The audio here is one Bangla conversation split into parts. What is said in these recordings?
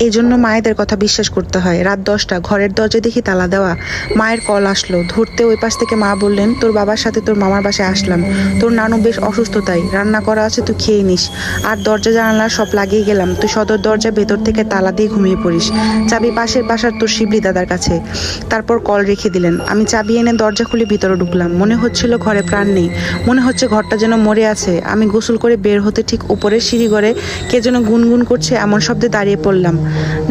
এই জন্য মায়েদের কথা বিশ্বাস করতে হয়। রাত 10টা, ঘরের দরজা দেখি তালা দেওয়া। মায়ের কল আসলো, ধরতে ওই পাশ থেকে মা বললেন, তোর বাবার সাথে তোর মামার বাসায় আসলাম, তোর নানু বেশ অসুস্থ, তাই রান্না করা আছে, তুই খেয়ে নিস। আর দরজা জানালা সব লাগিয়ে গেলাম, তুই সদর দরজা ভেতর থেকে তালা দিয়ে ঘুমিয়ে পড়িস, চাবি পাশের বাসার তোর শিবলি দাদার কাছে। তারপর কল রেখে দিলেন। আমি চাবি এনে দরজা খুলে ভিতরে ঢুকলাম। মনে হচ্ছিল ঘরে প্রাণ নেই, মনে হচ্ছে ঘরটা যেন মরে আছে। আমি গোসল করে বের হতে ঠিক উপরের সিঁড়ি ঘরে কে যেন গুনগুন করছে এমন শব্দে দাঁড়িয়ে পড়লাম।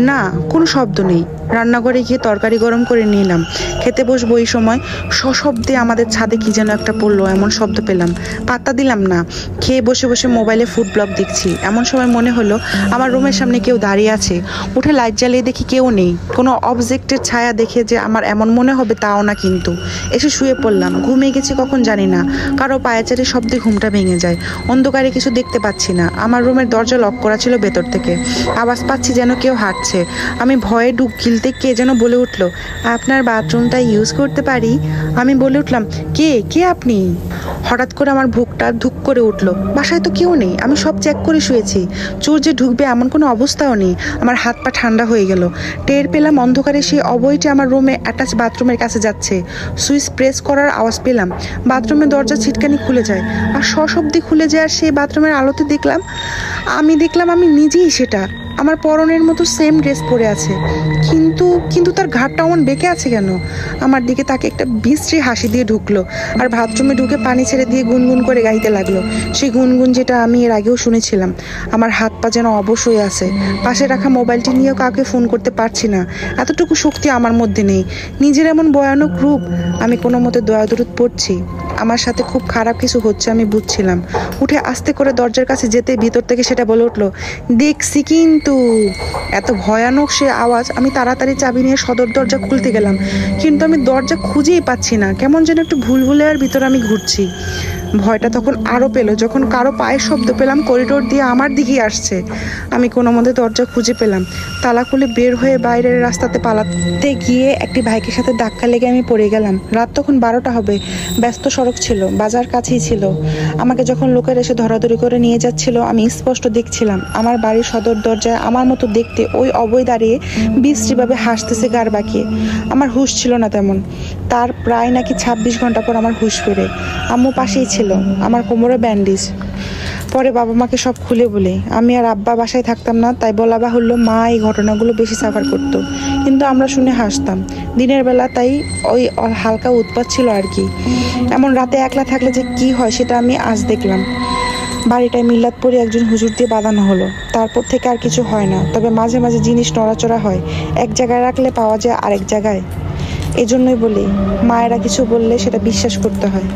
না, কোনো শব্দ নেই। রান্নাঘরে গিয়ে তরকারি গরম করে নিলাম, খেতে বসবো। এই সময় সশব্দে আমাদের ছাদে কি যেন একটা পড়লো, এমন শব্দ পেলাম। পাত্তা দিলাম না, খেয়ে বসে বসে মোবাইলে ফুড ব্লগ দেখছি। এমন সময় মনে হলো আমার রুমের সামনে কেউ দাঁড়িয়ে আছে। উঠে লাইট জ্বালিয়ে দেখি কেউ নেই। কোনো অবজেক্টের ছায়া দেখে যে আমার এমন মনে হবে তাও না, কিন্তু এসে শুয়ে পড়লাম। ঘুমিয়ে গেছি কখন জানি না, কারো পায়েচারি শব্দে ঘুমটা ভেঙে যায়। অন্ধকারে কিছু দেখতে পাচ্ছি না। আমার রুমের দরজা লক করা ছিল ভেতর থেকে। আওয়াজ পাচ্ছি যেন কেউ হাঁটছে। আমি ভয়ে ঢুক গিলতে কে যেন বলে উঠলো, আপনার বাথরুমটা ইউজ করতে পারি? আমি বলে উঠলাম, কে কে আপনি? হঠাৎ করে আমার বুকটা ধুক করে উঠলো। বাসায় তো কেউ নেই, আমি সব চেক করে শুয়েছি। চোর যে ঢুকবে এমন কোনো অবস্থাও নেই। আমার হাত পা ঠান্ডা হয়ে গেল। টের পেলাম অন্ধকারে সেই অবৈটি আমার রুমে অ্যাটাচ বাথরুমের কাছে যাচ্ছে। সুইচ প্রেস করার আওয়াজ পেলাম। বাথরুমের দরজা ছিটকানি খুলে যায়, আর সশব্দে খুলে যায়। আর সেই বাথরুমের আলোতে দেখলাম আমি নিজেই সেটা। আমার পরনের মতো সেম ড্রেস পরে আছে, কিন্তু তার ঘাটটা অমন বেঁকে আছে কেন? আমার দিকে তাকে একটা বিশ্রী হাসি দিয়ে ঢুকলো, আর বাথরুমে ঢুকে পানি ছেড়ে দিয়ে গুনগুন করে গাইতে লাগলো। সেই গুনগুন যেটা আমি এর আগেও শুনেছিলাম। আমার হাত পা যেন অবশ হয়ে আছে। পাশে রাখা মোবাইলটি নিয়েও কাউকে ফোন করতে পারছি না, এতটুকু শক্তি আমার মধ্যে নেই। নিজের এমন ভয়ানক রূপ। আমি কোনো মতে দয়া দরুদ পড়ছি। আমার সাথে খুব খারাপ কিছু হচ্ছে আমি বুঝছিলাম। উঠে আস্তে করে দরজার কাছে যেতে ভিতর থেকে সেটা বলে উঠলো, দেখছি কিন্তু। এত ভয়ানক সে আওয়াজ। আমি তাড়াতাড়ি চাবি নিয়ে সদর দরজা খুলতে গেলাম, কিন্তু আমি দরজা খুঁজেই পাচ্ছি না। কেমন যেন একটু ভুলভুলাইয়ার ভিতর আমি ঘুরছি। ভয়টা তখন আরো পেলো যখন কারো পায়ের শব্দ পেলাম করিডোর দিয়ে আমার দিকেই আসছে। আমি কোনো মতে দরজা খুঁজে পেলাম। তালা খুলে বের হয়ে বাইরের রাস্তাতে পালাতে গিয়ে একটি বাইকের সাথে ধাক্কা লেগে আমি পড়ে গেলাম। রাত তখন 12টা হবে। ব্যস্ত সড়ক ছিল, বাজার কাছেই ছিল। আমাকে যখন লোকের এসে ধরাধরি করে নিয়ে যাচ্ছিল, আমি স্পষ্ট দেখছিলাম আমার বাড়ির সদর দরজায় আমার মতো দেখতে ওই অবৈ দাঁড়িয়ে বিশ্রীভাবে হাসতেছে গাড় বাঁকিয়ে। আমার হুঁশ ছিল না তেমন। তার প্রায় নাকি 26 ঘন্টা পর আমার হুঁশ ফেরে। আম্মু পাশেই ছিল, আমার কোমরে ব্যান্ডেজ। পরে বাবা মাকে সব খুলে বলে। আমি আর আব্বা বাসায় থাকতাম না, তাই বলা বাহুল্য মা এই ঘটনাগুলো বেশি সাফার করতো, কিন্তু আমরা শুনে হাসতাম। দিনের বেলা তাই ওই হালকা উৎপাত ছিল আর কি। এমন রাতে একলা থাকলে যে কি হয় সেটা আমি আজ দেখলাম। বাড়িটায় মিল্লাতপুরে একজন হুজুর দিয়ে বাঁধানো হলো। তারপর থেকে আর কিছু হয় না, তবে মাঝে মাঝে জিনিস নড়াচড়া হয়। এক জায়গায় রাখলে পাওয়া যায় আরেক জায়গায়। এজন্যই বলি, মায়েরা কিছু বললে সেটা বিশ্বাস করতে হয়।